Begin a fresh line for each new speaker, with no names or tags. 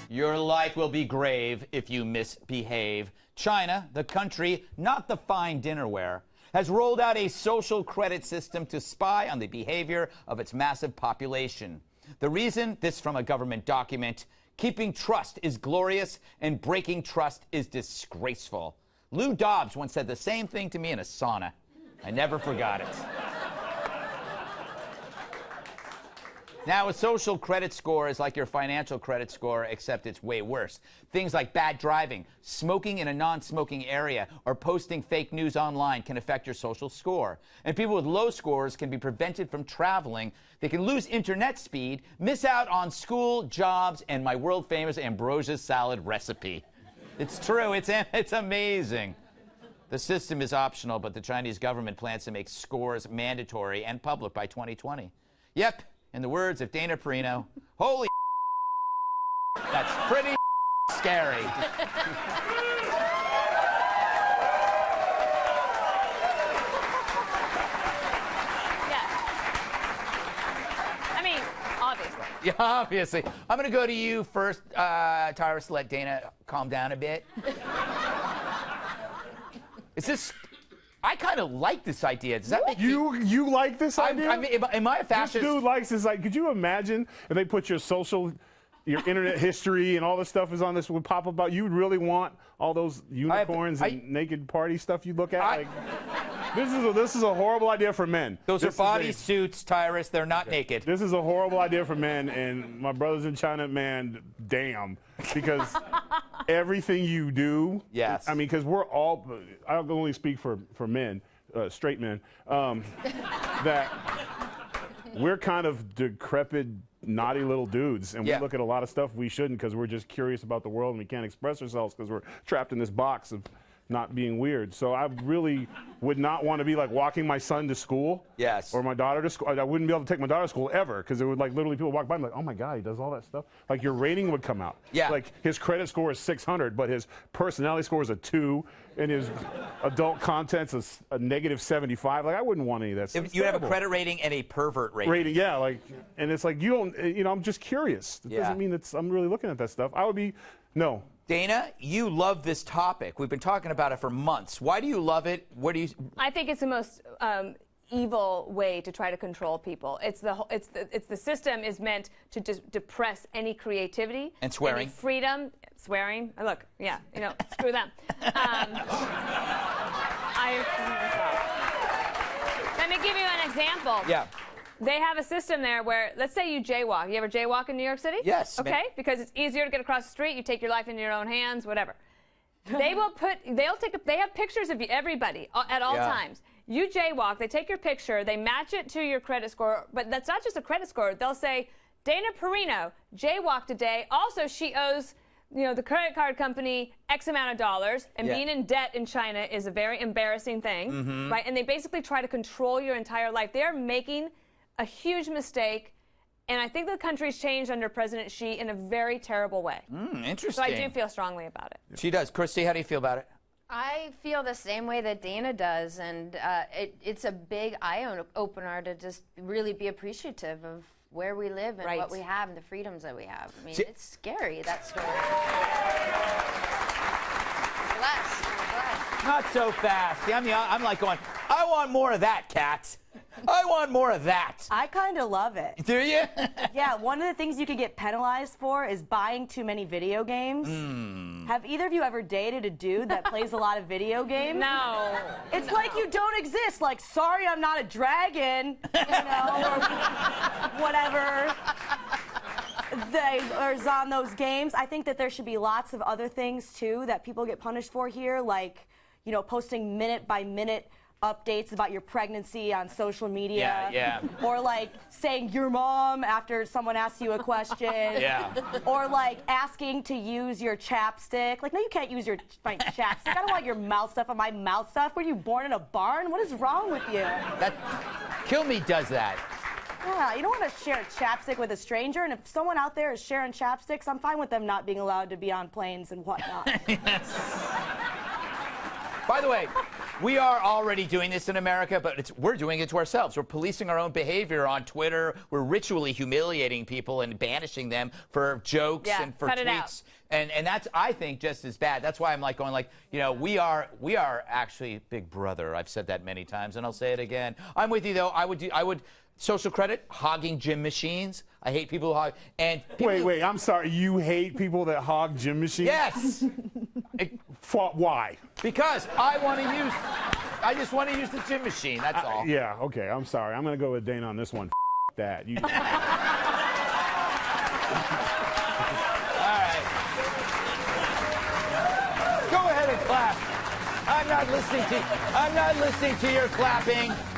Your life will be grave if you misbehave. China, the country, not the fine dinnerware, has rolled out a social credit system to spy on the behavior of its massive population. The reason? This from a government document. Keeping trust is glorious and breaking trust is disgraceful. Lou Dobbs once said the same thing to me in a sauna. I never forgot it. Now, a social credit score is like your financial credit score, except it's way worse. Things like bad driving, smoking in a non-smoking area, or posting fake news online can affect your social score. And people with low scores can be prevented from traveling. They can lose internet speed, miss out on school, jobs, and my world-famous ambrosia salad recipe. It's true. It's amazing. The system is optional, but the Chinese government plans to make scores mandatory and public by 2020. Yep. In the words of Dana Perino, holy that's pretty scary.
Yeah. I mean, obviously.
Yeah, obviously. I'm going to go to you first, Tyrus, to let Dana calm down a bit. Is this... I kind of like this idea. Does that make
you like this idea?
I mean, am I a fascist?
This dude likes this. Like, could you imagine if they put your internet history and all this stuff is on this would pop about? You would really want all those unicorns and naked party stuff you look at? Like, this is a horrible idea for men.
Those are body suits, Tyrus. They're not naked.
This is a horrible idea for men, and my brothers in China, man, damn, because everything you do.
Yes.
I mean, because we're all. I'll only speak for men, straight men, that we're kind of decrepit, naughty little dudes, and we look at a lot of stuff we shouldn't because we're just curious about the world and we can't express ourselves because we're trapped in this box of not being weird. So I really would not want to be like walking my son to school.
Yes.
Or my daughter to school. I wouldn't be able to take my daughter to school ever because it would like literally people walk by and be like, oh my God, he does all that stuff. Like your rating would come out.
Yeah.
Like his credit score is 600, but his personality score is a 2, and his adult content's a negative 75. Like I wouldn't want any of that stuff.
You have a credit rating and a pervert rating.
Yeah, like, and it's like you don't, I'm just curious. It doesn't mean I'm really looking at that stuff. I would be, no.
Dana, you love this topic. We've been talking about it for months. Why do you love it? What do you?
I think it's the most evil way to try to control people. It's the system is meant to just depress any creativity
and swearing,
any freedom, swearing. Look, yeah, screw them. Let me give you an example.
Yeah.
They have a system there where, let's say you jaywalk. You ever jaywalk in New York City?
Yes.
Okay, because it's easier to get across the street. You take your life into your own hands, whatever. They have pictures of you, everybody, at all times. You jaywalk, they take your picture, they match it to your credit score, but that's not just a credit score. They'll say, Dana Perino jaywalked today. Also, she owes the credit card company X amount of dollars, and being in debt in China is a very embarrassing thing, right? And they basically try to control your entire life. They are making a huge mistake, and I think the country's changed under President Xi in a very terrible way.
Interesting.
So I do feel strongly about it.
She does. Christy, how do you feel about it?
I feel the same way that Dana does, and it's a big eye-opener to just really be appreciative of where we live and what we have and the freedoms that we have. I mean, it's scary, that story. Bless.
Not so fast. See, I'm like going, I want more of that, Kat. I want more of that.
I kind of love it.
Do you?
Yeah, one of the things you could get penalized for is buying too many video games. Have either of you ever dated a dude that plays a lot of video games?
No.
It's like you don't exist. Like, sorry, I'm not a dragon, or whatever is on those games. I think that there should be lots of other things, too, that people get punished for here, like, posting minute-by-minute updates about your pregnancy on social media.
Yeah.
Or like saying your mom after someone asks you a question.
Yeah.
Or like asking to use your chapstick. Like, no, you can't use your chapstick. I don't want your mouth stuff on my mouth stuff. Were you born in a barn? What is wrong with you?
Kill Me does that.
Yeah, you don't want to share a chapstick with a stranger, and if someone out there is sharing chapsticks, I'm fine with them not being allowed to be on planes and whatnot.
By the way, we are already doing this in America, but we're doing it to ourselves. We're policing our own behavior on Twitter. We're ritually humiliating people and banishing them for jokes and for tweets. And that's, I think, just as bad. That's why I'm like going like, you know, we are actually Big Brother. I've said that many times, and I'll say it again. I'm with you though. I would social credit, hogging gym machines. I hate people who hog. And
wait, I'm sorry. You hate people that hog gym machines?
Yes.
Why?
Because I just want to use the gym machine. That's all.
Yeah. Okay. I'm sorry. I'm gonna go with Dana on this one. That you.
Go ahead and clap. I'm not listening to your clapping.